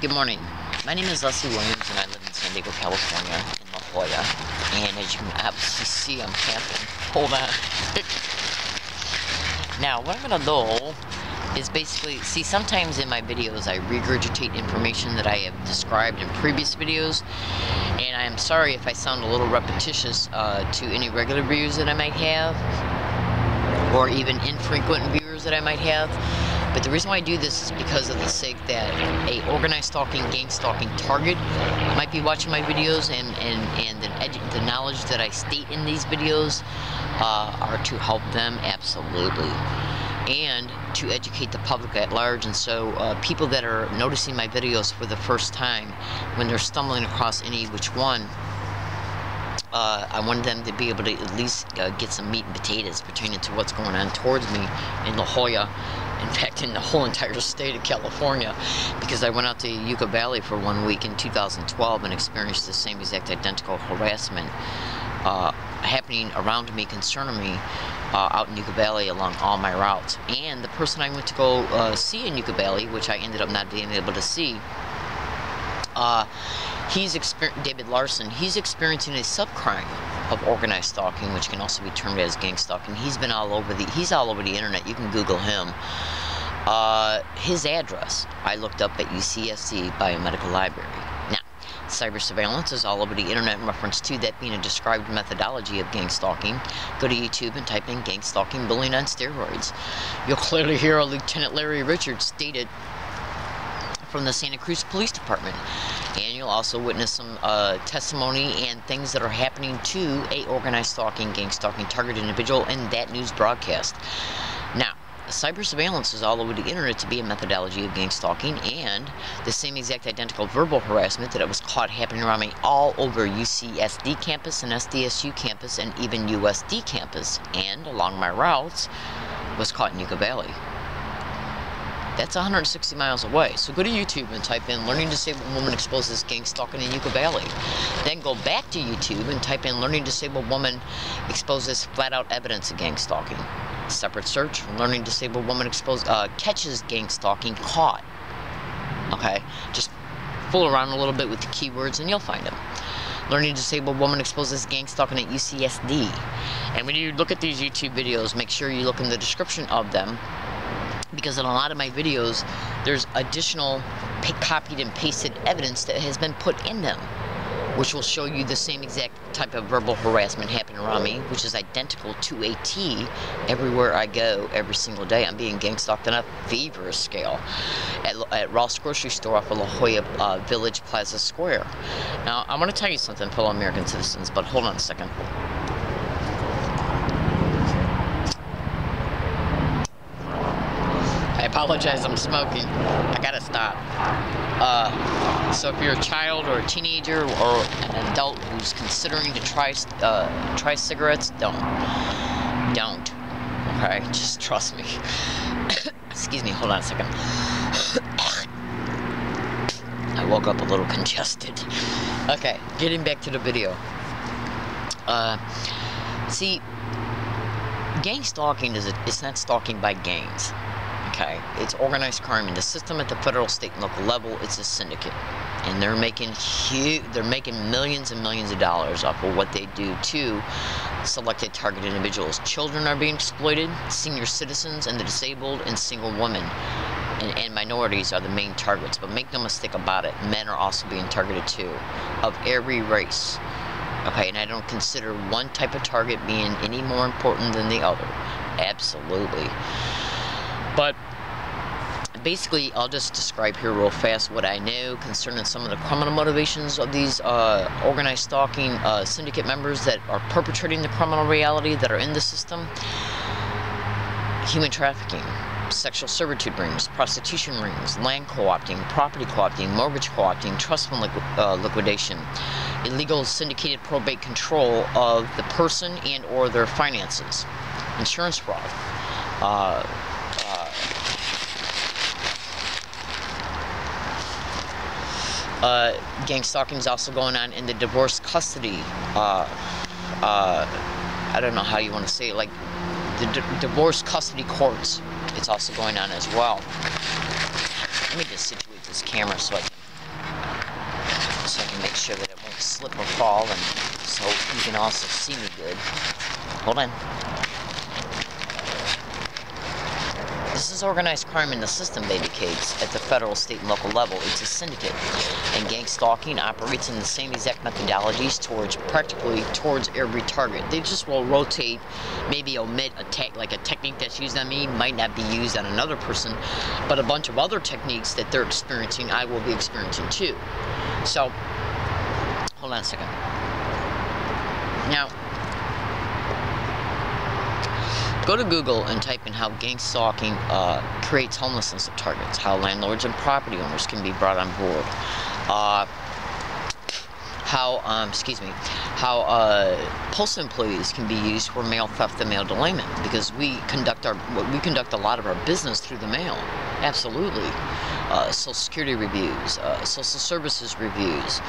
Good morning. My name is Leslie Williams and I live in San Diego, California, in La Jolla. And as you can obviously see, I'm camping. Hold on. Now, what I'm going to do is basically, see, sometimes in my videos I regurgitate information that I have described in previous videos. And I am sorry if I sound a little repetitious to any regular viewers that I might have, or even infrequent viewers that I might have. But the reason why I do this is because of the sake that a organized stalking, gang stalking target might be watching my videos, and the knowledge that I state in these videos are to help them, absolutely, and to educate the public at large. And so people that are noticing my videos for the first time, when they're stumbling across any which one, I wanted them to be able to at least get some meat and potatoes pertaining to what's going on towards me in La Jolla. In fact, in the whole entire state of California, because I went out to Yucca Valley for 1 week in 2012 and experienced the same exact identical harassment happening around me, concerning me, out in Yucca Valley along all my routes. And the person I went to go see in Yucca Valley, which I ended up not being able to see, David Larson, he's experiencing a subcrime of organized stalking, which can also be termed as gang stalking. He's all over the internet. You can Google him. His address, I looked up at UCSD Biomedical Library. Now, cyber surveillance is all over the internet in reference to that being a described methodology of gang stalking. Go to YouTube and type in gang stalking, bullying on steroids. You'll clearly hear Lieutenant Larry Richards stated from the Santa Cruz Police Department. And you'll also witness some testimony and things that are happening to a organized stalking, gang stalking target individual in that news broadcast. Now, cyber surveillance is all over the internet to be a methodology of gang stalking, and the same exact identical verbal harassment that it was caught happening around me all over UCSD campus and SDSU campus and even USD campus, and along my routes, was caught in Yucca Valley. That's 160 miles away. So go to YouTube and type in Learning Disabled Woman Exposes Gang Stalking in Yucca Valley. Then go back to YouTube and type in Learning Disabled Woman Exposes Flat Out Evidence of Gang Stalking. Separate search, Learning Disabled Woman Catches Gang Stalking Caught. Okay, just fool around a little bit with the keywords and you'll find them. Learning Disabled Woman Exposes Gang Stalking at UCSD. And when you look at these YouTube videos, make sure you look in the description of them, because in a lot of my videos, there's additional copied and pasted evidence that has been put in them, which will show you the same exact type of verbal harassment happening around me, which is identical to a T everywhere I go, every single day. I'm being gang stalked on a feverish scale at Ross Grocery Store off of La Jolla Village Plaza Square. Now, I want to tell you something, fellow American citizens, but hold on a second. I apologize, I'm smoking. I gotta stop. So if you're a child or a teenager or an adult who's considering to try cigarettes, don't. Okay, just trust me. Excuse me, hold on a second. I woke up a little congested. Okay, getting back to the video. See, gang stalking it's not stalking by gangs. Okay, it's organized crime in the system at the federal, state, and local level. It's a syndicate, and they're making millions and millions of dollars off of what they do to selected target individuals. Children are being exploited, senior citizens, and the disabled, and single women, and minorities are the main targets. But make no mistake about it, men are also being targeted too, of every race. Okay, and I don't consider one type of target being any more important than the other. Absolutely. But basically, I'll just describe here real fast what I know concerning some of the criminal motivations of these organized stalking syndicate members that are perpetrating the criminal reality that are in the system. Human trafficking, sexual servitude rings, prostitution rings, land co-opting, property co-opting, mortgage co-opting, trust fund liquidation, illegal syndicated probate control of the person and or their finances, insurance fraud, gang stalking is also going on in the divorce custody. I don't know how you want to say it, like the divorce custody courts. It's also going on as well. Let me just situate this camera so I can so I can make sure that it won't slip or fall, and so you can also see me good. Hold on. This is organized crime in the system, baby cakes, at the federal, state, and local level. It's a syndicate, and gang stalking operates in the same exact methodologies practically towards every target. They just will rotate, maybe omit a technique that's used on me might not be used on another person, but a bunch of other techniques that they're experiencing, I will be experiencing too. So, hold on a second. Now, go to Google and type in how gang stalking creates homelessness at targets, how landlords and property owners can be brought on board, how postal employees can be used for mail theft and mail delayment, because we conduct a lot of our business through the mail. Absolutely. Social Security reviews, social services reviews,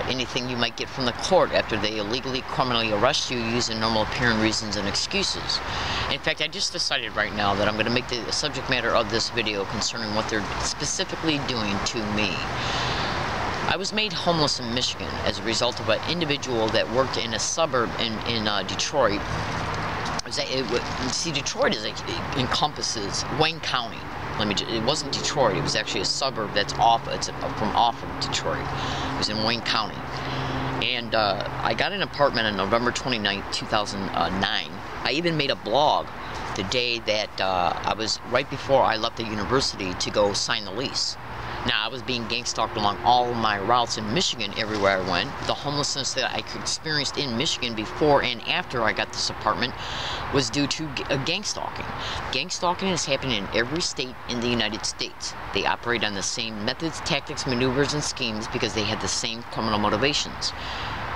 anything you might get from the court after they illegally, criminally arrest you using normal appearing reasons and excuses. In fact, I just decided right now that I'm going to make the subject matter of this video concerning what they're specifically doing to me. I was made homeless in Michigan as a result of an individual that worked in a suburb in Detroit. See, Detroit encompasses Wayne County. It wasn't Detroit. It was actually a suburb that's off of Detroit. It was in Wayne County. And I got an apartment on November 29th, 2009. I even made a blog the day that I was right before I left the university to go sign the lease. Now, I was being gang stalked along all of my routes in Michigan everywhere I went. The homelessness that I experienced in Michigan before and after I got this apartment was due to gang stalking. Gang stalking is happening in every state in the United States. They operate on the same methods, tactics, maneuvers, and schemes because they have the same criminal motivations.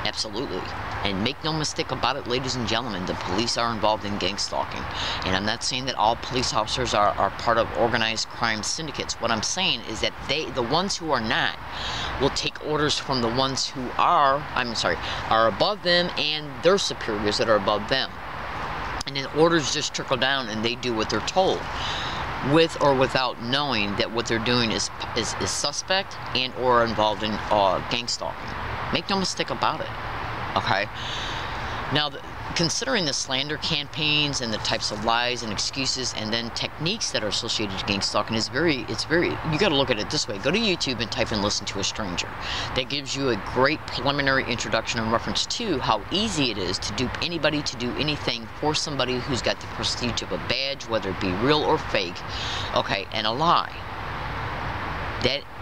Absolutely. And make no mistake about it, ladies and gentlemen, the police are involved in gang stalking. And I'm not saying that all police officers are part of organized crime syndicates. What I'm saying is that the ones who are not, will take orders from the ones who are above them and their superiors that are above them. And then orders just trickle down and they do what they're told, with or without knowing that what they're doing is suspect and or involved in gang stalking. Make no mistake about it, okay? Now, considering the slander campaigns and the types of lies and excuses and then techniques that are associated with gang stalking you got to look at it this way. Go to YouTube and type in "listen to a stranger." That gives you a great preliminary introduction in reference to how easy it is to dupe anybody to do anything for somebody who's got the prestige of a badge, whether it be real or fake, okay, and a lie.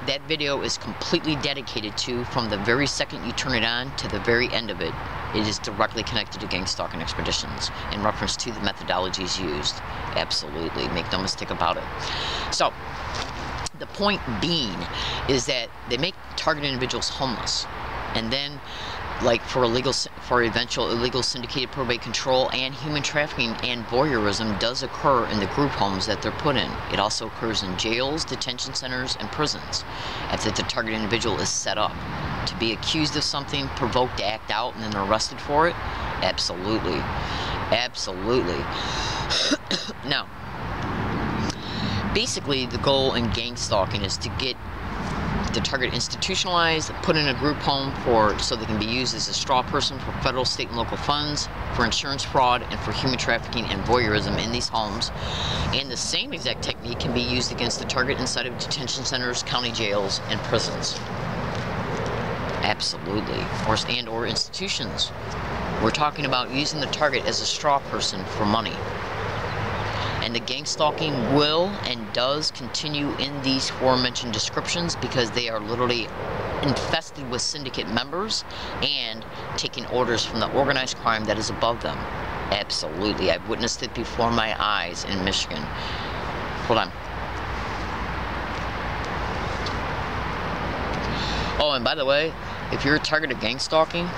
That video is completely dedicated to, from the very second you turn it on to the very end of it, it is directly connected to gang stalking expeditions in reference to the methodologies used. Absolutely, make no mistake about it. So, the point being is that they make target individuals homeless, and then, like for eventual illegal syndicated probate control, and human trafficking and voyeurism does occur in the group homes that they're put in. It also occurs in jails, detention centers, and prisons after the target individual is set up to be accused of something, provoked to act out, and then arrested for it. Absolutely, absolutely. Now, basically, the goal in gang stalking is to get the target institutionalized, put in a group home so they can be used as a straw person for federal, state, and local funds, for insurance fraud, and for human trafficking and voyeurism in these homes. And the same exact technique can be used against the target inside of detention centers, county jails, and prisons. Absolutely. Or institutions. We're talking about using the target as a straw person for money. And the gang stalking will and does continue in these aforementioned descriptions because they are literally infested with syndicate members and taking orders from the organized crime that is above them. Absolutely. I've witnessed it before my eyes in Michigan. Hold on. Oh, and by the way, if you're a target of gang stalking,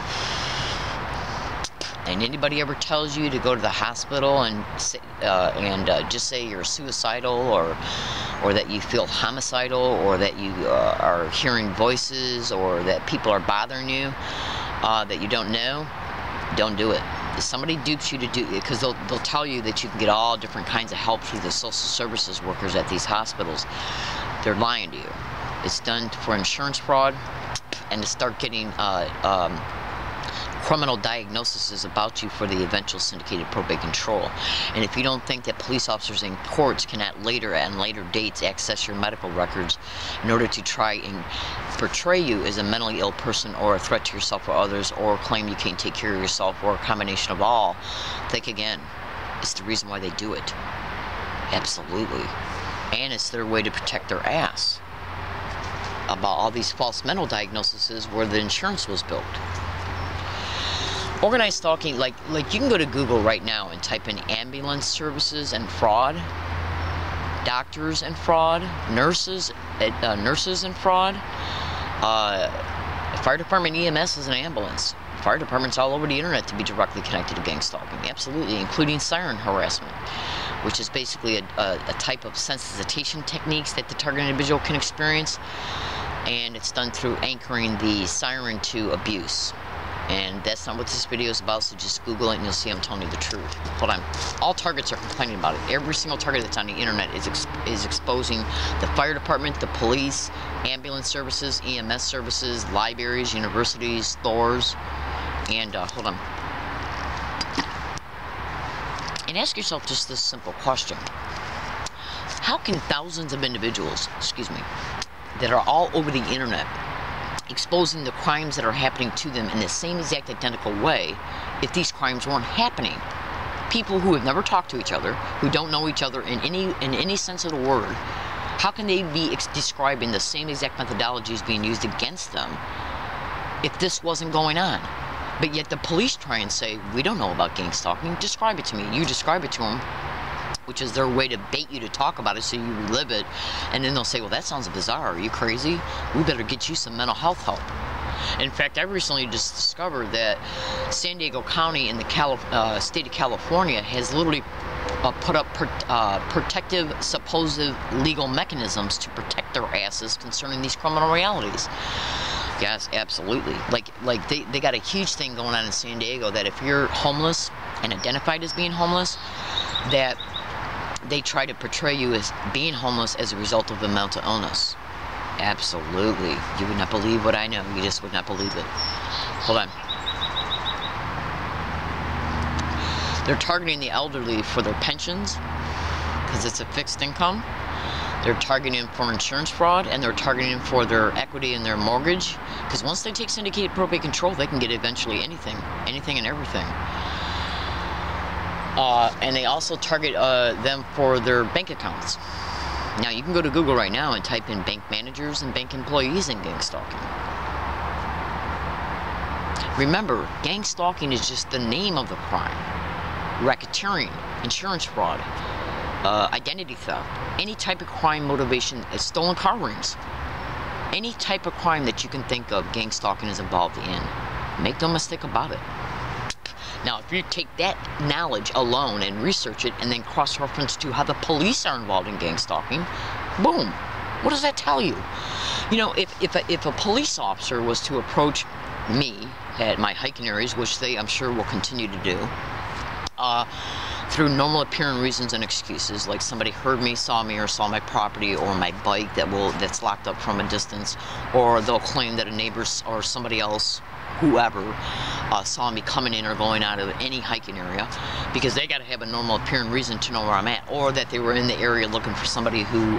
and anybody ever tells you to go to the hospital and just say you're suicidal or that you feel homicidal or that you are hearing voices or that people are bothering you that you don't know, don't do it. If somebody dupes you to do it, because they'll tell you that you can get all different kinds of help through the social services workers at these hospitals. They're lying to you. It's done for insurance fraud, and to start getting criminal diagnoses about you for the eventual syndicated probate control. And if you don't think that police officers and courts can at later dates access your medical records in order to try and portray you as a mentally ill person or a threat to yourself or others, or claim you can't take care of yourself, or a combination of all, think again. It's the reason why they do it. Absolutely. And it's their way to protect their ass about all these false mental diagnoses where the insurance was built. Organized stalking, like you can go to Google right now and type in ambulance services and fraud, doctors and fraud, nurses and fraud. Fire department EMS is an ambulance. Fire departments all over the internet to be directly connected to gang stalking, absolutely, including siren harassment, which is basically a type of sensitization techniques that the target individual can experience, and it's done through anchoring the siren to abuse. And that's not what this video is about, so just Google it and you'll see I'm telling you the truth. Hold on. All targets are complaining about it. Every single target that's on the internet is exposing the fire department, the police, ambulance services, EMS services, libraries, universities, stores, and hold on. And ask yourself just this simple question. How can thousands of individuals, that are all over the internet, exposing the crimes that are happening to them in the same exact identical way, if these crimes weren't happening? People who have never talked to each other, who don't know each other in any sense of the word, how can they be describing the same exact methodologies being used against them if this wasn't going on? But yet the police try and say, we don't know about gang stalking, describe it to me. You describe it to them, which is their way to bait you to talk about it so you relive it, and then they'll say, well, that sounds bizarre, are you crazy? We better get you some mental health help. In fact, I recently just discovered that San Diego County in the state of California has literally put up protective, supposed legal mechanisms to protect their asses concerning these criminal realities. Yes, absolutely. Like they got a huge thing going on in San Diego that if you're homeless and identified as being homeless, that they try to portray you as being homeless as a result of a mental illness. Absolutely. You would not believe what I know. You just would not believe it. Hold on. They're targeting the elderly for their pensions because it's a fixed income. They're targeting them for insurance fraud, and they're targeting them for their equity in their mortgage, because once they take syndicated probate control, they can get eventually anything and everything. And they also target them for their bank accounts. Now, you can go to Google right now and type in bank managers and bank employees in gang stalking. Remember, gang stalking is just the name of the crime. Racketeering, insurance fraud, identity theft, any type of crime motivation, stolen car rings. Any type of crime that you can think of, gang stalking is involved in. Make no mistake about it. Now, if you take that knowledge alone and research it and then cross-reference to how the police are involved in gang stalking, boom, what does that tell you? You know, if a police officer was to approach me at my hiking areas, which they, I'm sure, will continue to do, through normal appearing reasons and excuses, like somebody heard me, saw my property, or my bike that's locked up from a distance, or they'll claim that a neighbor or somebody else, whoever, saw me coming in or going out of any hiking area, because they got to have a normal appearing reason to know where I'm at, or that they were in the area looking for somebody who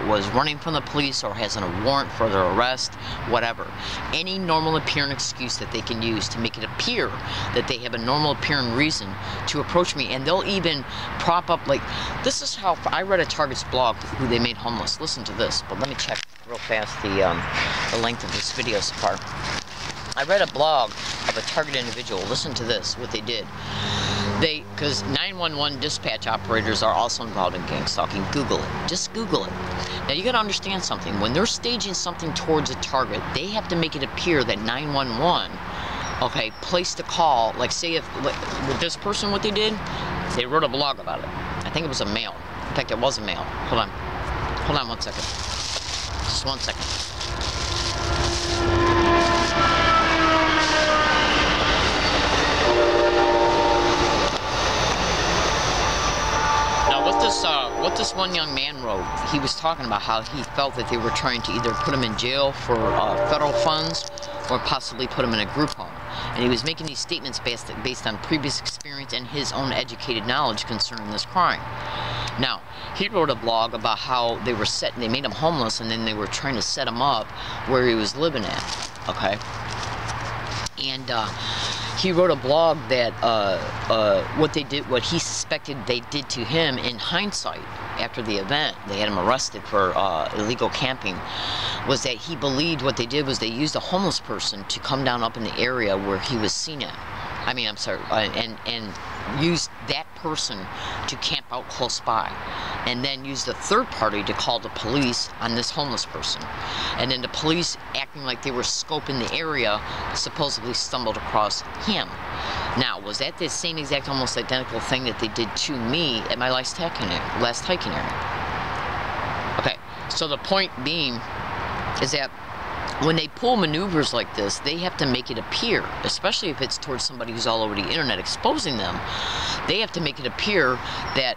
was running from the police or has a warrant for their arrest, whatever. Any normal appearing excuse that they can use to make it appear that they have a normal appearing reason to approach me, and they'll even prop up, like, this is how I read a Target's blog who they made homeless. Listen to this, but let me check real fast the length of this video so far. I read a blog of a target individual. Listen to this, what they did. Because 911 dispatch operators are also involved in gang stalking. Google it. Just Google it. Now, you got to understand something. When they're staging something towards a target, they have to make it appear that 911, okay, placed a call. Like, say with this person, what they did, they wrote a blog about it. I think it was a male. In fact, it was a male. Hold on. Hold on 1 second. Just 1 second. what this one young man wrote, he was talking about how he felt that they were trying to either put him in jail for federal funds or possibly put him in a group home. And he was making these statements based on previous experience and his own educated knowledge concerning this crime. Now, he wrote a blog about how they made him homeless, and then they were trying to set him up where he was living at, okay? And he wrote a blog that what he suspected they did to him in hindsight after the event, they had him arrested for illegal camping, was that he believed what they did was they used a homeless person to come down up in the area where he was seen at. I mean, I'm sorry, and used that person to camp out close by, and then used a third party to call the police on this homeless person. And then the police, acting like they were scoping the area, supposedly stumbled across him. Now, was that the same exact, almost identical thing that they did to me at my last hiking area? Okay, so the point being is that when they pull maneuvers like this, they have to make it appear, especially if it's towards somebody who's all over the internet exposing them, they have to make it appear that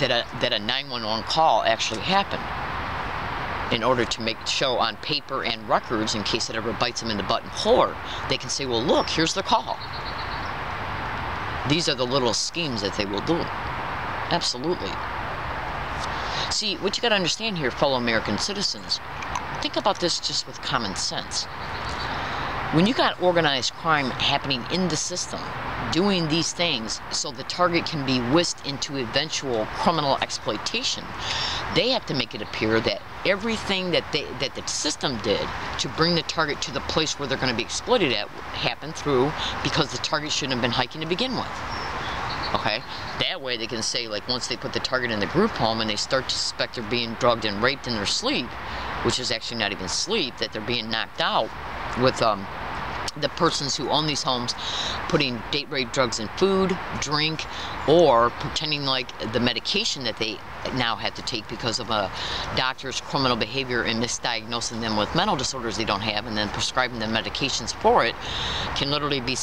a 911 call actually happened, in order to show on paper and records, in case it ever bites them in the butt in court, they can say, well, look, here's the call. These are the little schemes that they will do. Absolutely. See, what you got to understand here, fellow American citizens, think about this just with common sense. When you got organized crime happening in the system, doing these things so the target can be whisked into eventual criminal exploitation, they have to make it appear that everything that the system did to bring the target to the place where they're going to be exploited at happened through because the target shouldn't have been hiking to begin with. Okay? That way they can say, like, once they put the target in the group home and they start to suspect they're being drugged and raped in their sleep, which is actually not even sleep, that they're being knocked out with the persons who own these homes putting date rape drugs in food, drink, or pretending like the medication that they now have to take because of a doctor's criminal behavior and misdiagnosing them with mental disorders they don't have, and then prescribing them medications for it, can literally be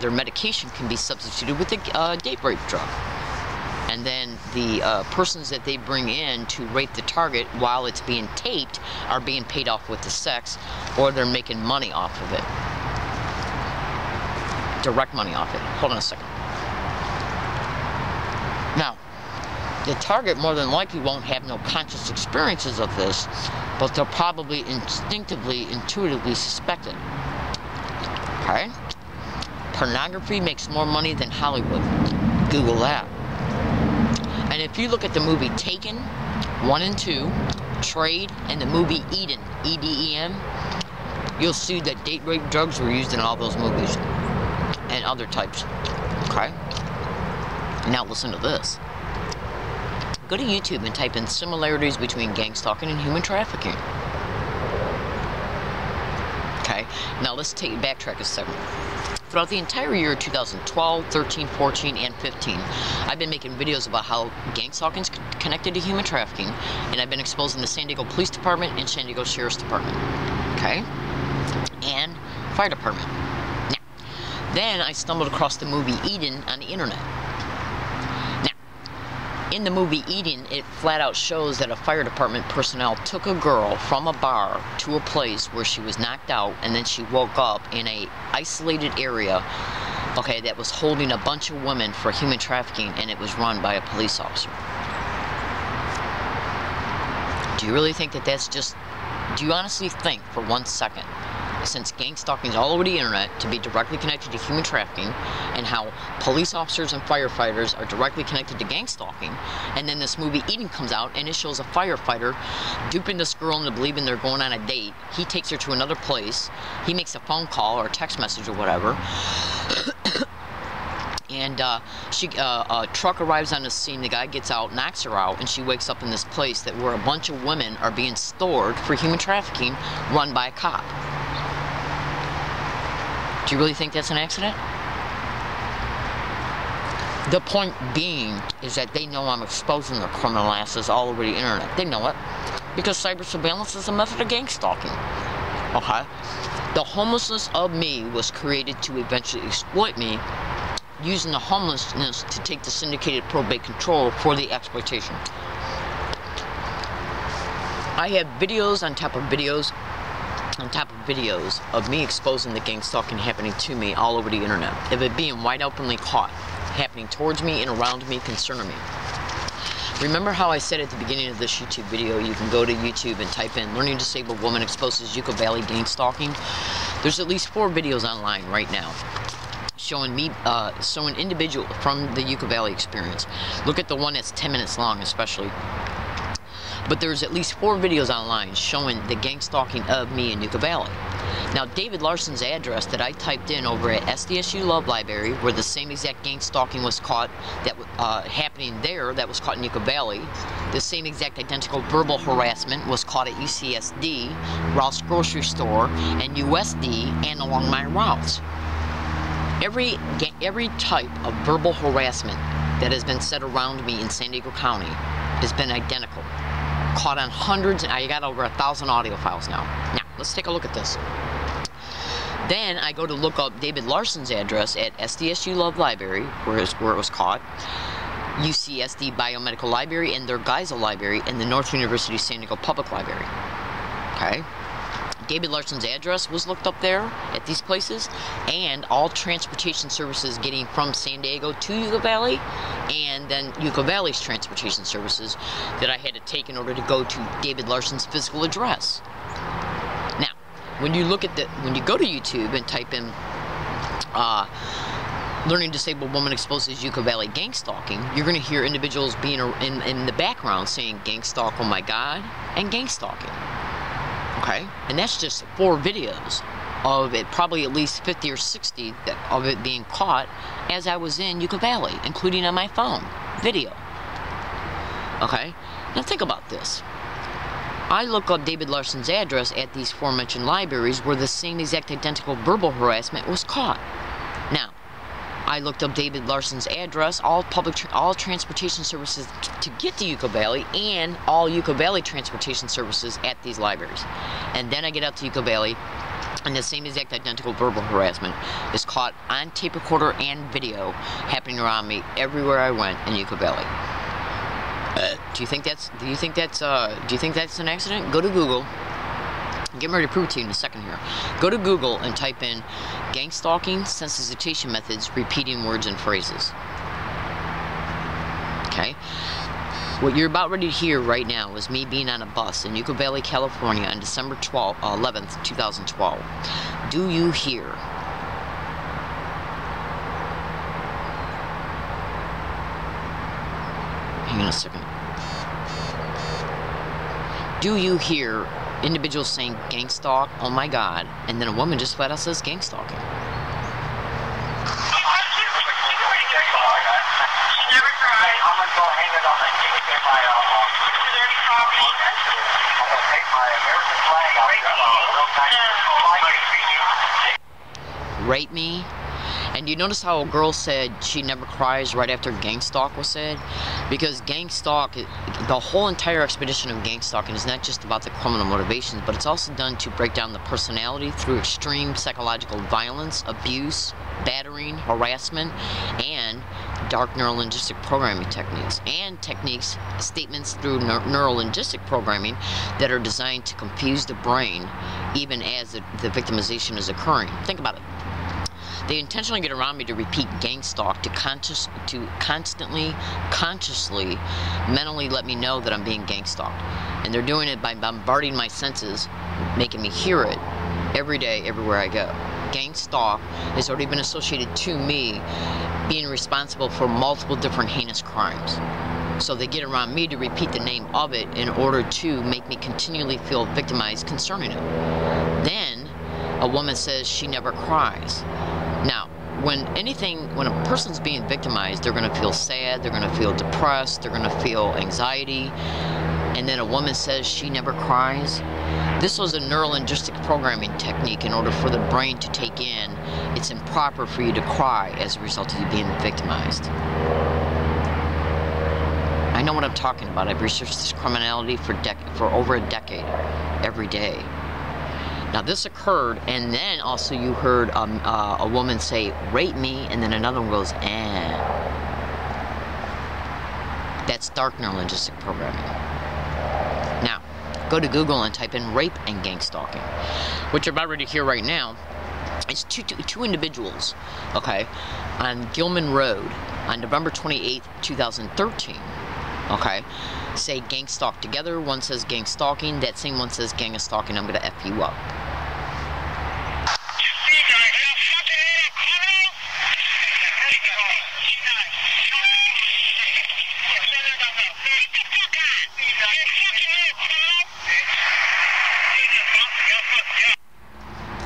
their medication can be substituted with a date rape drug. And then the persons that they bring in to rape the target while it's being taped are being paid off with the sex, or they're making money off of it. Direct money off it. Hold on a second. Now, the target more than likely won't have no conscious experiences of this, but they'll probably intuitively suspect it. Okay? Pornography makes more money than Hollywood. Google that. And if you look at the movie Taken 1 and 2, Trade, and the movie Eden, E-D-E-N, you'll see that date rape drugs were used in all those movies. And other types. Okay? Now listen to this. Go to YouTube and type in similarities between gang stalking and human trafficking. Okay? Now let's backtrack a second. Throughout the entire year of 2012, 13, 14, and 15, I've been making videos about how gang stalking is connected to human trafficking, and I've been exposing the San Diego Police Department and San Diego Sheriff's Department. Okay? And Fire Department. Then I stumbled across the movie Eden on the internet. Now, in the movie Eden, it flat out shows that a fire department personnel took a girl from a bar to a place where she was knocked out, and then she woke up in a isolated area, okay, that was holding a bunch of women for human trafficking, and it was run by a police officer. Do you really think that that's just... Do you honestly think for 1 second, since gang stalking is all over the internet, to be directly connected to human trafficking, and how police officers and firefighters are directly connected to gang stalking, and then this movie Eden comes out and it shows a firefighter duping this girl into believing they're going on a date. He takes her to another place, he makes a phone call or a text message or whatever, and a truck arrives on the scene, the guy gets out, knocks her out, and she wakes up in this place where a bunch of women are being stored for human trafficking, run by a cop. Do you really think that's an accident? The point being is that they know I'm exposing their criminal asses all over the internet. They know it. Because cyber surveillance is a method of gang stalking. Okay? The homelessness of me was created to eventually exploit me using the homelessness to take the syndicated probate control for the exploitation. I have videos on top of videos on top of videos of me exposing the gang stalking happening to me all over the internet, of it being wide openly caught, happening towards me and around me, concerning me. Remember how I said at the beginning of this YouTube video, you can go to YouTube and type in "Learning Disabled Woman Exposes Yucca Valley Gang Stalking"? There's at least 4 videos online right now showing me, showing individual from the Yucca Valley experience. Look at the one that's 10 minutes long especially. But there's at least 4 videos online showing the gang stalking of me in Yucca Valley. Now, David Larson's address that I typed in over at SDSU Love Library, where the same exact gang stalking was caught, that happening there, that was caught in Yucca Valley, the same exact identical verbal harassment was caught at UCSD, Rouse Grocery Store, and USD, and along my routes. Every type of verbal harassment that has been said around me in San Diego County has been identical. Caught on hundreds, and I got over 1,000 audio files now. Now, let's take a look at this. Then I go to look up David Larson's address at SDSU Love Library, where it was caught, UCSD Biomedical Library, and their Geisel Library, and the North University San Diego Public Library. Okay? David Larson's address was looked up there at these places, and all transportation services getting from San Diego to Yucca Valley, and then Yucca Valley's transportation services that I had to take in order to go to David Larson's physical address. Now, when you go to YouTube and type in "Learning Disabled Woman Exposes Yucca Valley Gang Stalking," you're going to hear individuals being in the background saying "gang stalk, oh my god," and "gang stalking." Okay, and that's just 4 videos of it, probably at least 50 or 60 of it being caught as I was in Yucca Valley, including on my phone video. Okay, now think about this. I look up David Larson's address at these aforementioned libraries where the same exact identical verbal harassment was caught. Now, I looked up David Larson's address, all transportation services to get to Yucca Valley, and all Yucca Valley transportation services at these libraries. And then I get out to Yucca Valley, and the same exact identical verbal harassment is caught on tape recorder and video happening around me everywhere I went in Yucca Valley. Do you think that's an accident? Go to Google. I'm getting ready to prove it to you in a second here. Go to Google and type in "gang stalking sensitization methods, repeating words and phrases." Okay? What you're about ready to hear right now is me being on a bus in Yucca Valley, California on December 11th, 2012. Do you hear? Hang on a second. Do you hear individuals saying "gang stalk, oh my god," and then a woman just flat out says "gang stalking"? Rape me? And you notice how a girl said she never cries right after gang stalk was said? Because gang stalk, the whole entire expedition of gang stalking is not just about the criminal motivations, but it's also done to break down the personality through extreme psychological violence, abuse, battering, harassment, and dark neurolinguistic programming techniques, and statements through neurolinguistic programming that are designed to confuse the brain even as the victimization is occurring. Think about it. They intentionally get around me to repeat "gang stalk" to constantly, consciously, mentally let me know that I'm being gang stalked. And they're doing it by bombarding my senses, making me hear it every day, everywhere I go. Gang stalk has already been associated to me being responsible for multiple different heinous crimes. So they get around me to repeat the name of it in order to make me continually feel victimized concerning it. Then a woman says she never cries. Now, when a person's being victimized, they're going to feel sad, they're going to feel depressed, they're going to feel anxiety, and then a woman says she never cries. This was a neurolinguistic programming technique in order for the brain to take in it's improper for you to cry as a result of you being victimized. I know what I'm talking about. I've researched this criminality for over a decade, every day. Now this occurred, and then also you heard a woman say, "Rape me," and then another one goes, "eh." That's dark neurolinguistic programming. Now, go to Google and type in rape and gang stalking. What you're about ready to hear right now is two individuals, okay, on Gilman Road on November 28th, 2013, okay, say gang stalk together. One says gang stalking, that same one says gang stalking. I'm gonna F you up.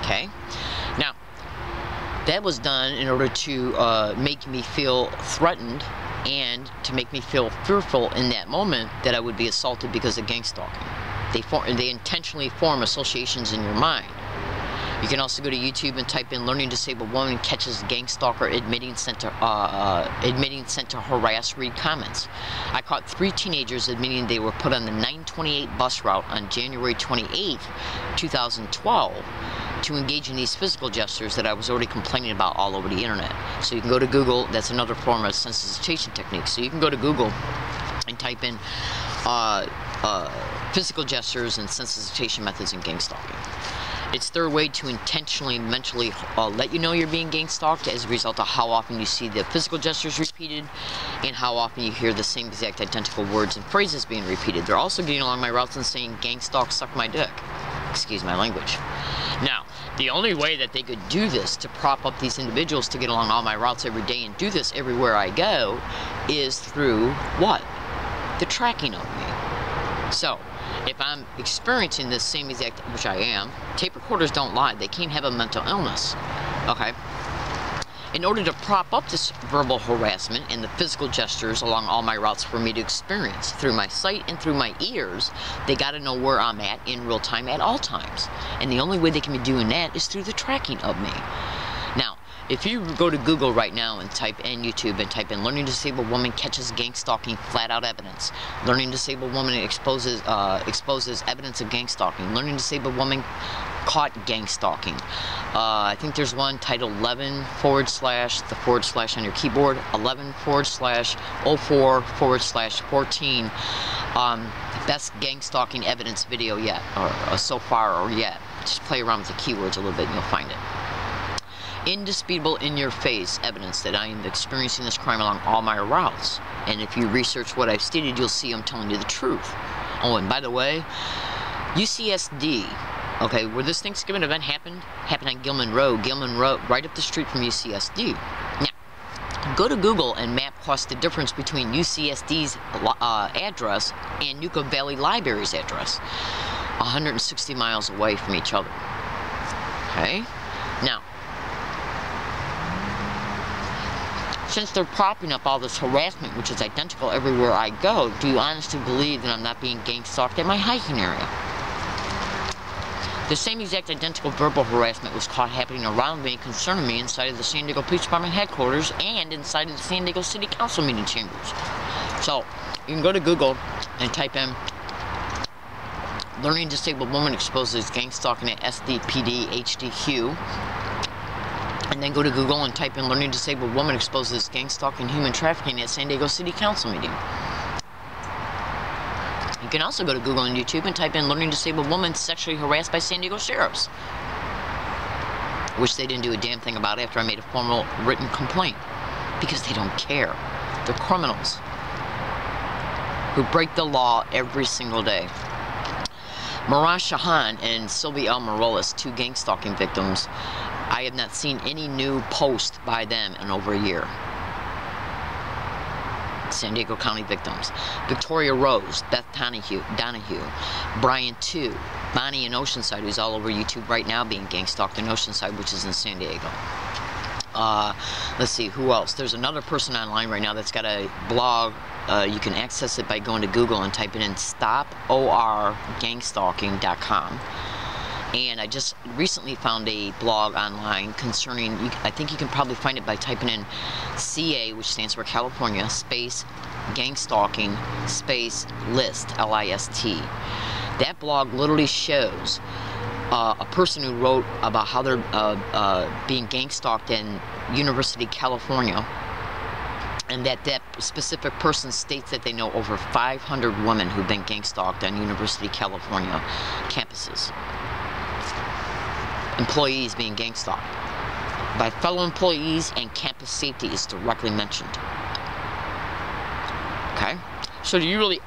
Okay, now that was done in order to make me feel threatened and to make me feel fearful in that moment that I would be assaulted because of gang stalking. They intentionally form associations in your mind. You can also go to YouTube and type in "learning disabled woman catches gang stalker admitting sent to harass." Read comments. I caught 3 teenagers admitting they were put on the 928 bus route on January 28th, 2012 to engage in these physical gestures that I was already complaining about all over the internet. So you can go to Google. That's another form of sensitization technique. So you can go to Google and type in physical gestures and sensitization methods in gang stalking. It's their way to intentionally, mentally let you know you're being gang stalked as a result of how often you see the physical gestures repeated and how often you hear the same exact identical words and phrases being repeated. They're also getting along my routes and saying, "Gang stalk, suck my dick." Excuse my language. Now, the only way that they could do this to prop up these individuals to get along all my routes every day and do this everywhere I go is through what? The tracking of me. So, if I'm experiencing this same exact, which I am, tape recorders don't lie. They can't have a mental illness. Okay? In order to prop up this verbal harassment and the physical gestures along all my routes for me to experience through my sight and through my ears, they got to know where I'm at in real time at all times. And the only way they can be doing that is through the tracking of me. Now, if you go to Google right now and type in YouTube and type in "learning disabled woman catches gang stalking, flat out evidence," "learning disabled woman exposes evidence of gang stalking," "learning disabled woman caught gang stalking," I think there's one titled 11 / the / on your keyboard, 11/04/14 best gang stalking evidence video yet, or so far or yet. Just play around with the keywords a little bit and you'll find it. Indisputable, in your face evidence that I am experiencing this crime along all my routes. And if you research what I've stated, you'll see I'm telling you the truth. Oh, and by the way, UCSD, okay, where this Thanksgiving event happened on Gilman Road, right up the street from UCSD. Now, go to Google and map across the difference between UCSD's address and Yucca Valley Library's address. 160 miles away from each other. Okay? Now, since they're propping up all this harassment, which is identical everywhere I go, do you honestly believe that I'm not being gang stalked at my hiking area? The same exact identical verbal harassment was caught happening around me, concerning me inside of the San Diego Police Department headquarters and inside of the San Diego City Council meeting chambers. So, you can go to Google and type in "learning disabled woman exposes gang stalking at SDPD HDQ." And then go to Google and type in "learning disabled woman exposes gang stalking human trafficking at San Diego City Council meeting." You can also go to Google and YouTube and type in "learning disabled woman sexually harassed by San Diego sheriffs," which they didn't do a damn thing about after I made a formal written complaint. Because they don't care. They're criminals who break the law every single day. Miraj Shahan and Sylvie L. Morales, 2 gang stalking victims, I have not seen any new post by them in over a year. San Diego County victims. Victoria Rose, Beth Donahue, Brian 2, Bonnie in Oceanside, who's all over YouTube right now being gang stalked in Oceanside, which is in San Diego. Let's see, who else? There's another person online right now that's got a blog. You can access it by going to Google and typing in stoporgangstalking.com. And I just recently found a blog online concerning, I think you can probably find it by typing in CA, which stands for California, space gang stalking, space list, LIST. That blog literally shows a person who wrote about how they're being gang stalked in University, California, and that specific person states that they know over 500 women who've been gang stalked on University, California campuses. Employees being gang stalked by fellow employees, and campus safety is directly mentioned. Okay? So do you really,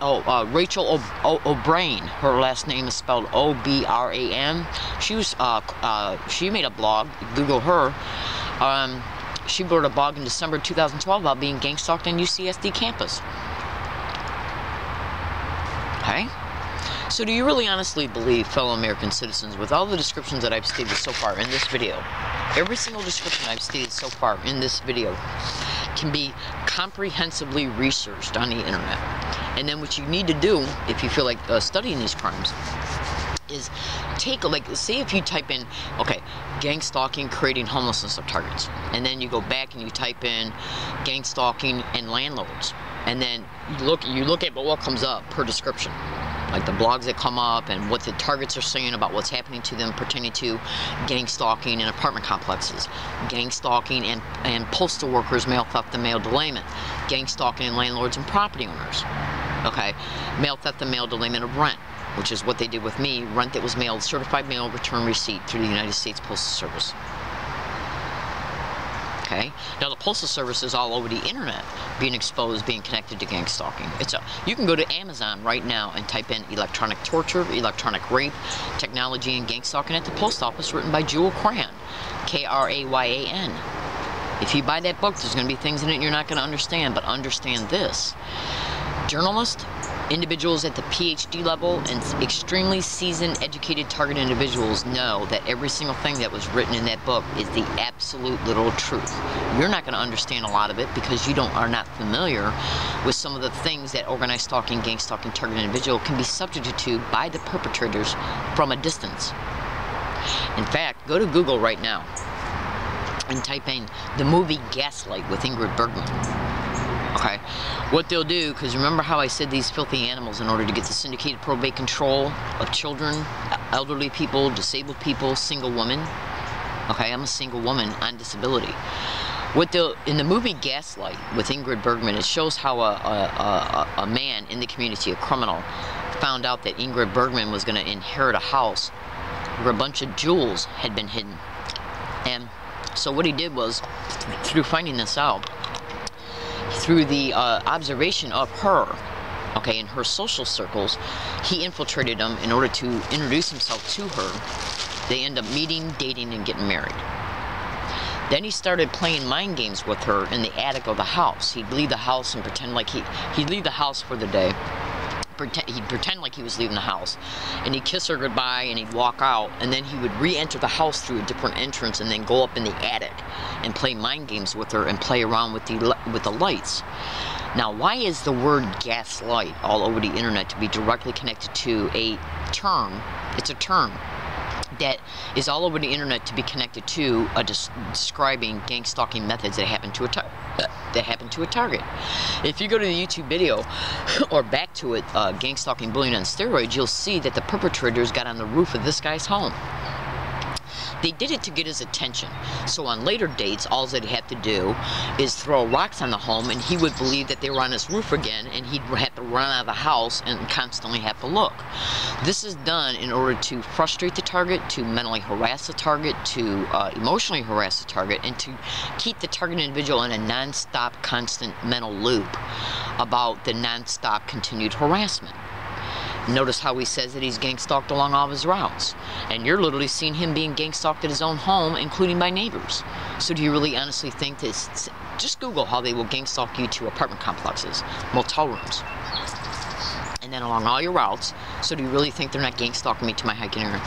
Rachel O'Brien, her last name is spelled O-B-R-A-N. She made a blog, Google her. She wrote a blog in December 2012 about being gang stalked on UCSD campus. Okay? So do you really honestly believe, fellow American citizens, with all the descriptions that I've stated so far in this video, every single description I've stated so far in this video can be comprehensively researched on the internet? And then what you need to do, if you feel like studying these crimes, is take, like, say if you type in, okay, gang stalking creating homelessness of targets, and then you go back and you type in gang stalking and landlords, and then you look at what comes up per description, like the blogs that come up and what the targets are saying about what's happening to them pertaining to gang stalking in apartment complexes, gang stalking and postal workers, mail theft and mail delayment, gang stalking and landlords and property owners, okay, mail theft and mail delayment of rent, which is what they did with me, rent that was mailed, certified mail return receipt through the United States Postal Service. Okay? Now the Postal Service is all over the internet being exposed, being connected to gang stalking. You can go to Amazon right now and type in electronic torture, electronic rape, technology and gang stalking at the post office, written by Jewel Crayan, K-R-A-Y-A-N. If you buy that book, there's going to be things in it you're not going to understand, but understand this. Journalists, individuals at the PhD level, and extremely seasoned, educated, target individuals know that every single thing that was written in that book is the absolute literal truth. You're not going to understand a lot of it because you are not familiar with some of the things that organized stalking, gang stalking, target individual can be subjected to by the perpetrators from a distance. In fact, go to Google right now and type in the movie Gaslight with Ingrid Bergman. Okay, what they'll do, because remember how I said these filthy animals, in order to get the syndicated probate control of children, elderly people, disabled people, single women. Okay, I'm a single woman on disability. In the movie Gaslight with Ingrid Bergman, it shows how a man in the community, a criminal, found out that Ingrid Bergman was going to inherit a house where a bunch of jewels had been hidden. And so what he did was, through finding this out, through the observation of her, okay, in her social circles, he infiltrated them in order to introduce himself to her. They end up meeting, dating, and getting married. Then he started playing mind games with her in the attic of the house. He'd leave the house and pretend like he'd leave the house for the day. He'd pretend like he was leaving the house, and he'd kiss her goodbye, and he'd walk out, and then he would re-enter the house through a different entrance, and then go up in the attic and play mind games with her and play around with the lights. Now, why is the word gaslight all over the internet to be directly connected to a term? It's a term that is all over the internet to be connected to describing gang stalking methods that happen to a target. If you go to the YouTube video or back to it, gang stalking bullying on steroids, you'll see that the perpetrators got on the roof of this guy's home. They did it to get his attention. So on later dates, all they'd have to do is throw rocks on the home, and he would believe that they were on his roof again, and he'd have to run out of the house and constantly have to look. This is done in order to frustrate the target, to mentally harass the target, to emotionally harass the target, and to keep the target individual in a non-stop, constant mental loop about the non-stop continued harassment. Notice how he says that he's gang stalked along all of his routes. And you're literally seeing him being gang stalked at his own home, including by neighbors. So do you really honestly think this? Just Google how they will gang stalk you to apartment complexes, motel rooms, and then along all your routes. So do you really think they're not gang stalking me to my hiking area?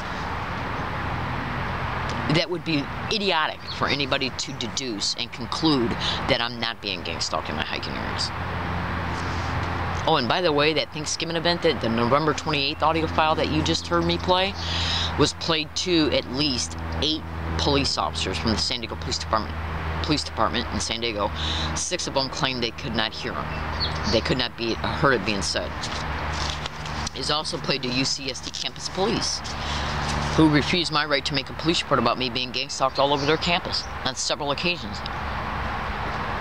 That would be idiotic for anybody to deduce and conclude that I'm not being gang stalked in my hiking areas. Oh, and by the way, that Thanksgiving event, that the November 28th audio file that you just heard me play, was played to at least 8 police officers from the San Diego Police Department in San Diego. 6 of them claimed they could not hear him. They could not be heard it being said. It is also played to UCSD campus police. who refused my right to make a police report about me being gang stalked all over their campus on several occasions.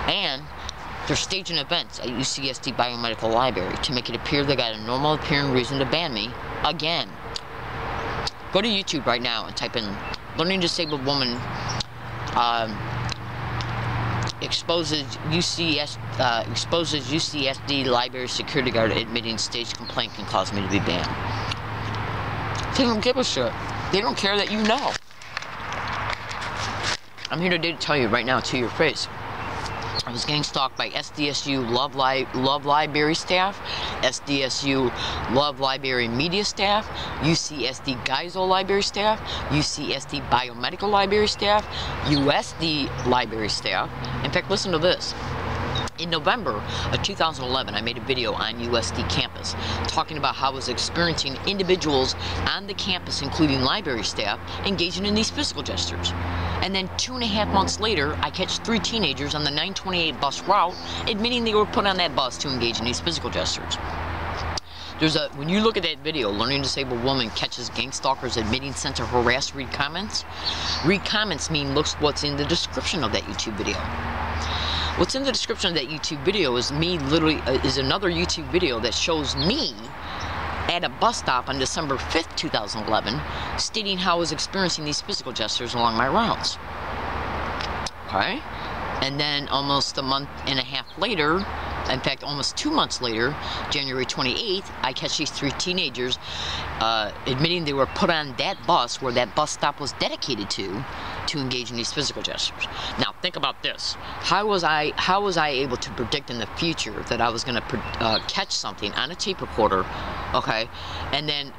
And they're staging events at UCSD Biomedical Library to make it appear they got a normal appearing reason to ban me again. Go to YouTube right now and type in "Learning Disabled Woman exposes UCSD Library security guard admitting staged complaint can cause me to be banned." They don't give a shit. They don't care that you know. I'm here today to tell you right now to your face. I was gang stalked by SDSU Love Library staff, SDSU Love Library media staff, UCSD Geisel Library staff, UCSD Biomedical Library staff, USD Library staff. In fact, listen to this. In November of 2011, I made a video on USD campus talking about how I was experiencing individuals on the campus, including library staff, engaging in these physical gestures. And then 2.5 months later, I catch 3 teenagers on the 928 bus route admitting they were put on that bus to engage in these physical gestures. When you look at that video, Learning Disabled Woman catches gang stalkers admitting sent to harass, read comments. Read comments mean look what's in the description of that YouTube video. What's in the description of that YouTube video is is another YouTube video that shows me at a bus stop on December 5th, 2011, stating how I was experiencing these physical gestures along my routes. Okay? And then almost a month and a half later, in fact, almost 2 months later, January 28th, I catch these 3 teenagers admitting they were put on that bus where that bus stop was dedicated to engage in these physical gestures. Now, think about this. How was I able to predict in the future that I was going to catch something on a tape recorder, okay, and then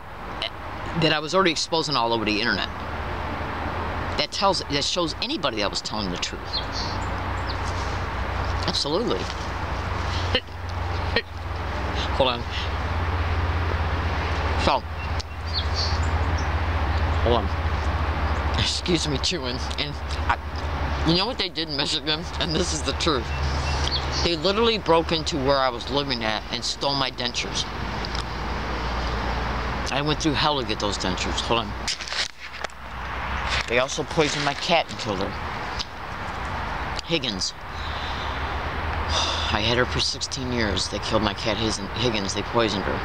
that I was already exposing all over the internet? That shows anybody that was telling the truth. Absolutely. Hold on. So, hold on. Excuse me chewing. And you know what they did in Michigan? And this is the truth. They literally broke into where I was living at and stole my dentures. I went through hell to get those dentures. Hold on. They also poisoned my cat and killed her. Higgins. I had her for 16 years. They killed my cat Higgins. They poisoned her.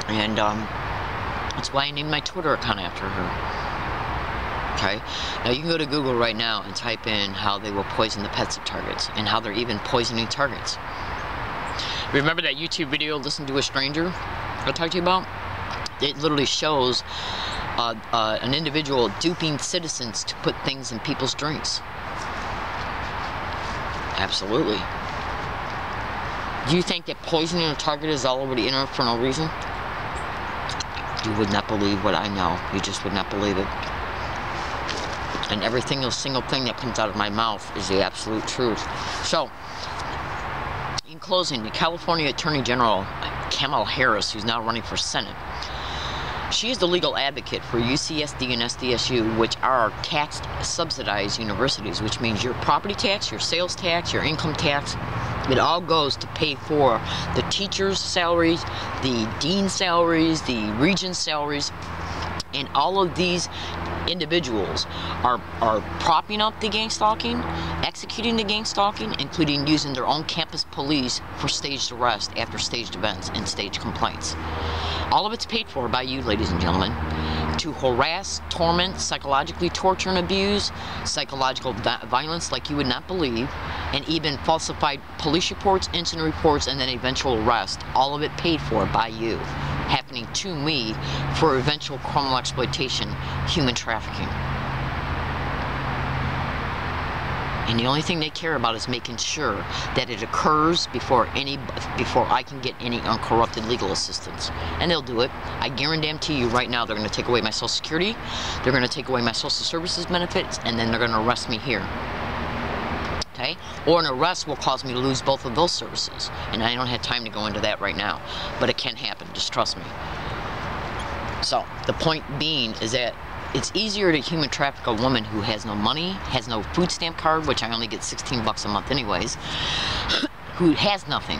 And that's why I named my Twitter account after her. Okay? Now you can go to Google right now and type in how they will poison the pets of targets and how they're even poisoning targets. Remember that YouTube video, Listen to a Stranger, I talked to you about? It literally shows an individual duping citizens to put things in people's drinks. Absolutely. Do you think that poisoning a target is all over the internet for no reason? You would not believe what I know. You just would not believe it. And every single thing that comes out of my mouth is the absolute truth. So, in closing, the California Attorney General, Kamala Harris, who's now running for Senate, she is the legal advocate for UCSD and SDSU, which are taxed, subsidized universities, which means your property tax, your sales tax, your income tax, it all goes to pay for the teachers' salaries, the dean's salaries, the regent's salaries, and all of these individuals are propping up the gang stalking, executing the gang stalking, including using their own campus police for staged arrest after staged events and staged complaints. All of it's paid for by you, ladies and gentlemen, to harass, torment, psychologically torture and abuse, psychological violence like you would not believe, and even falsified police reports, incident reports, and then eventual arrest. All of it paid for by you, happening to me for eventual criminal exploitation, human trafficking. And the only thing they care about is making sure that it occurs before I can get any uncorrupted legal assistance. And they'll do it. I guarantee you right now they're going to take away my Social Security, they're going to take away my Social Services benefits, and then they're going to arrest me here. Okay? Or an arrest will cause me to lose both of those services. And I don't have time to go into that right now. But it can happen, just trust me. So, the point being is that it's easier to human traffic a woman who has no money, has no food stamp card, which I only get 16 bucks a month anyways, who has nothing,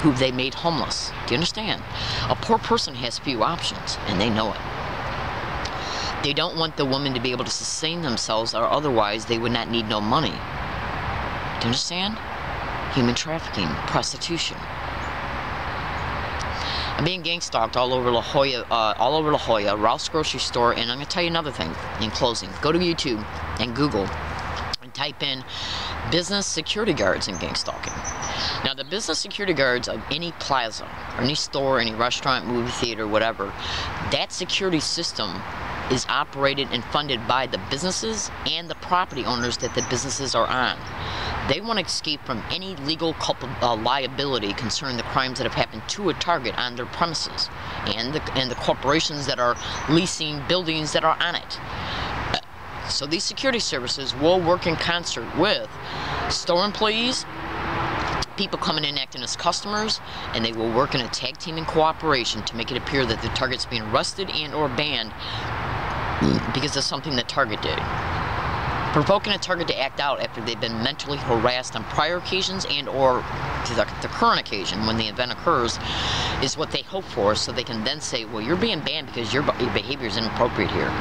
who they made homeless. Do you understand? A poor person has few options, and they know it. They don't want the women to be able to sustain themselves, or otherwise they would not need no money. Do you understand? Human trafficking, prostitution. I'm being gang stalked all over La Jolla, Ralph's grocery store, and I'm going to tell you another thing in closing. Go to YouTube and Google and type in business security guards and gang stalking. Now, the business security guards of any plaza, or any store, any restaurant, movie theater, whatever, that security system is operated and funded by the businesses and the property owners that the businesses are on. They want to escape from any legal liability concerning the crimes that have happened to a target on their premises, and the corporations that are leasing buildings that are on it. So these security services will work in concert with store employees, people coming in acting as customers, and they will work in a tag team in cooperation to make it appear that the target's being arrested and or banned because of something the target did. Provoking a target to act out after they've been mentally harassed on prior occasions and or the current occasion when the event occurs is what they hope for, so they can then say, well, you're being banned because your behavior is inappropriate here.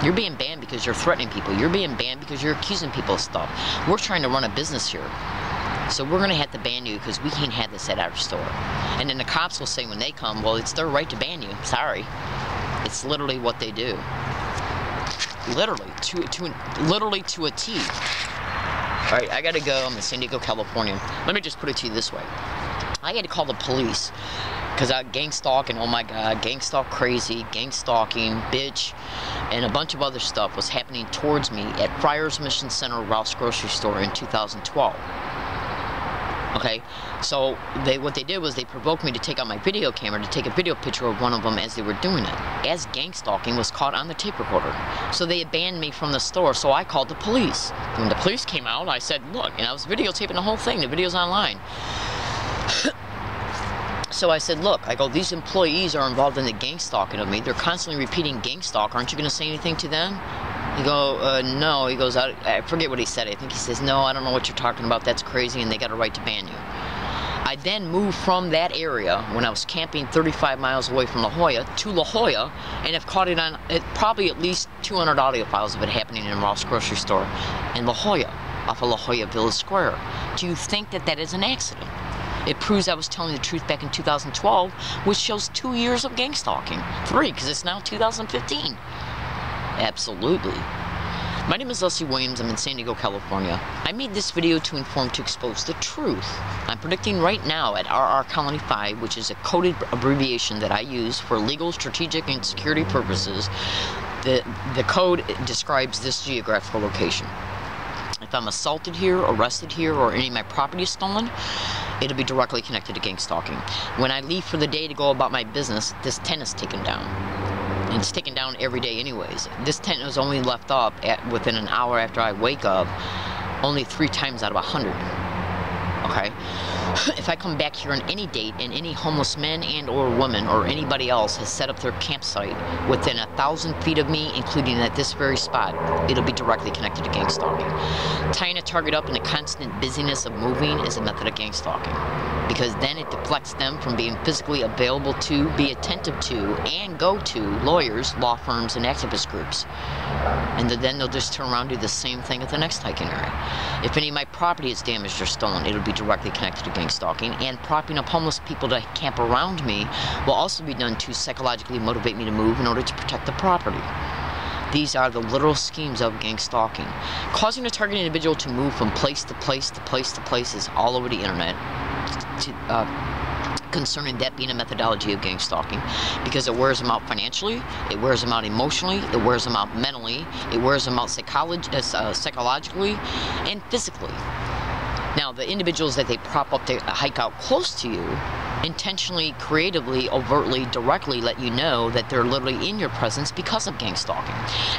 You're being banned because you're threatening people. You're being banned because you're accusing people of stuff. We're trying to run a business here, so we're going to have to ban you because we can't have this at our store. And then the cops will say when they come, well, it's their right to ban you. Sorry. It's literally what they do. Literally to a T. Alright, I gotta go. I'm in San Diego, California. Let me just put it to you this way. I had to call the police because I gang stalking, oh my god, gang stalk crazy, gang stalking, bitch, and a bunch of other stuff was happening towards me at Friars Mission Center, Ralph's grocery store in 2012. Okay, so what they did was they provoked me to take out my video camera to take a video picture of one of them as they were doing it, as gang stalking was caught on the tape recorder. So they had banned me from the store, so I called the police. When the police came out, I said, look, and I was videotaping the whole thing, the video's online. So I said, look, I go, these employees are involved in the gang stalking of me. They're constantly repeating gang stalk. Aren't you going to say anything to them? He go, no. He goes, I forget what he said. I think he says, no, I don't know what you're talking about. That's crazy, and they got a right to ban you. I then moved from that area when I was camping 35 miles away from La Jolla to La Jolla, and have caught it on probably at least 200 audio files of it happening in Ralph's grocery store in La Jolla, off of La Jolla Village Square. Do you think that that is an accident? It proves I was telling the truth back in 2012, which shows 2 years of gang stalking. 3, because it's now 2015. Absolutely. My name is Leslie Williams. I'm in San Diego, California. I made this video to inform, to expose the truth. I'm predicting right now at RR Colony 5, which is a coded abbreviation that I use for legal, strategic, and security purposes. The code describes this geographical location. If I'm assaulted here, arrested here, or any of my property is stolen, it'll be directly connected to gang stalking. When I leave for the day to go about my business, this tent is taken down. And it's taken down every day anyways. This tent was only left up within an hour after I wake up, only 3 times out of 100. Okay? If I come back here on any date and any homeless men and or woman or anybody else has set up their campsite within 1,000 feet of me, including at this very spot, it'll be directly connected to gang stalking. Tying a target up in the constant busyness of moving is a method of gang stalking, because then it deflects them from being physically available to, be attentive to, and go to lawyers, law firms, and activist groups. And then they'll just turn around and do the same thing at the next hiking area. If any of my property is damaged or stolen, it'll be directly connected to gang stalking, and propping up homeless people to camp around me will also be done to psychologically motivate me to move in order to protect the property. These are the literal schemes of gang stalking. Causing a targeted individual to move from place to place to place to place is all over the internet, concerning that being a methodology of gang stalking, because it wears them out financially, it wears them out emotionally, it wears them out mentally, it wears them out psychologically, and physically. Now, the individuals that they prop up to hike out close to you intentionally, creatively, overtly, directly let you know that they're literally in your presence because of gang stalking.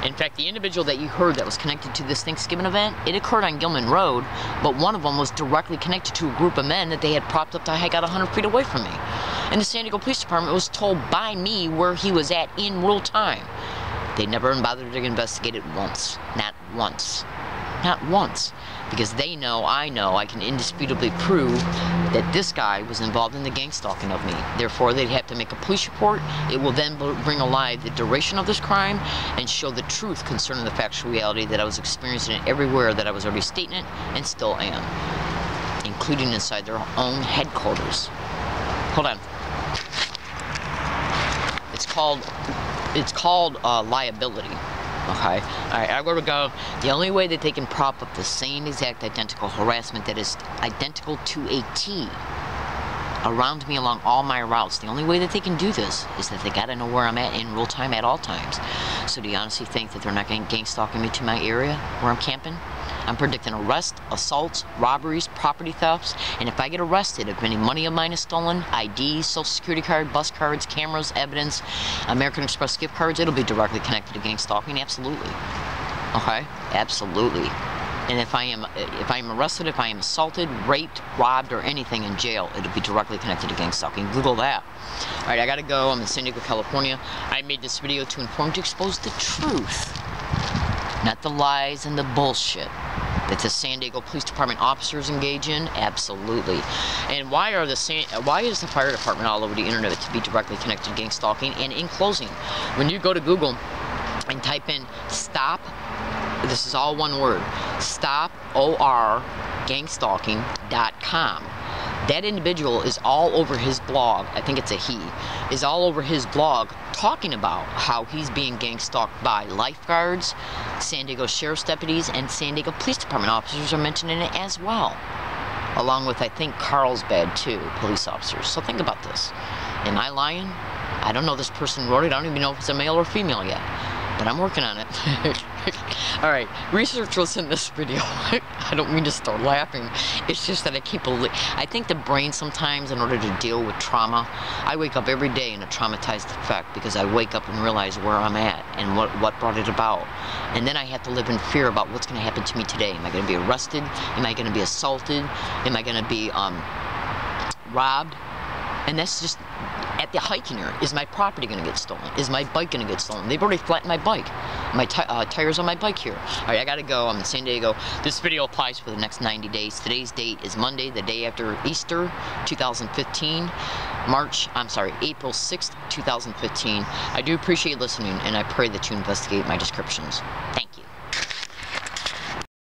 In fact, the individual that you heard that was connected to this Thanksgiving event, it occurred on Gilman Road, but one of them was directly connected to a group of men that they had propped up to hike out 100 feet away from me. And the San Diego Police Department was told by me where he was at in real time. They never bothered to investigate it once. Not once. Not once. Because they know, I can indisputably prove that this guy was involved in the gang stalking of me. Therefore, they'd have to make a police report. It will then bring alive the duration of this crime and show the truth concerning the factual reality that I was experiencing it everywhere that I was already stating it and still am, including inside their own headquarters. Hold on. It's called liability. Okay, alright, I gotta go. The only way that they can prop up the same exact identical harassment that is identical to a T around me along all my routes, the only way that they can do this is that they gotta know where I'm at in real time at all times. So do you honestly think that they're not gang stalking me to my area where I'm camping? I'm predicting arrests, assaults, robberies, property thefts, and if I get arrested, if any money of mine is stolen, IDs, social security card, bus cards, cameras, evidence, American Express gift cards, it'll be directly connected to gang stalking, absolutely. Okay? Absolutely. And if I am arrested, if I am assaulted, raped, robbed, or anything in jail, it'll be directly connected to gang stalking. Google that. Alright, I gotta go. I'm in San Diego, California. I made this video to inform, to expose the truth. Not the lies and the bullshit that the San Diego Police Department officers engage in? Absolutely. And why is the fire department all over the internet to be directly connected to gang stalking? And in closing, when you go to Google and type in stop, this is all one word, stoporgangstalking.com. That individual is all over his blog, I think it's a he, is all over his blog talking about how he's being gang stalked by lifeguards, San Diego Sheriff's deputies, and San Diego Police Department officers are mentioning it as well. Along with, I think, Carlsbad, too, police officers. So think about this. Am I lying? I don't know this person wrote it. I don't even know if it's a male or female yet. But I'm working on it. Alright, research was in this video. I don't mean to start laughing. It's just that I think the brain sometimes, in order to deal with trauma, I wake up every day in a traumatized effect because I wake up and realize where I'm at and what brought it about. And then I have to live in fear about what's going to happen to me today. Am I going to be arrested? Am I going to be assaulted? Am I going to be robbed? And that's just at the hiking area. Is my property going to get stolen? Is my bike going to get stolen? They've already flattened my bike. My tires on my bike here. Alright, I gotta go. I'm in San Diego. This video applies for the next 90 days. Today's date is Monday, the day after Easter, 2015. April 6th, 2015. I do appreciate listening, and I pray that you investigate my descriptions. Thank you.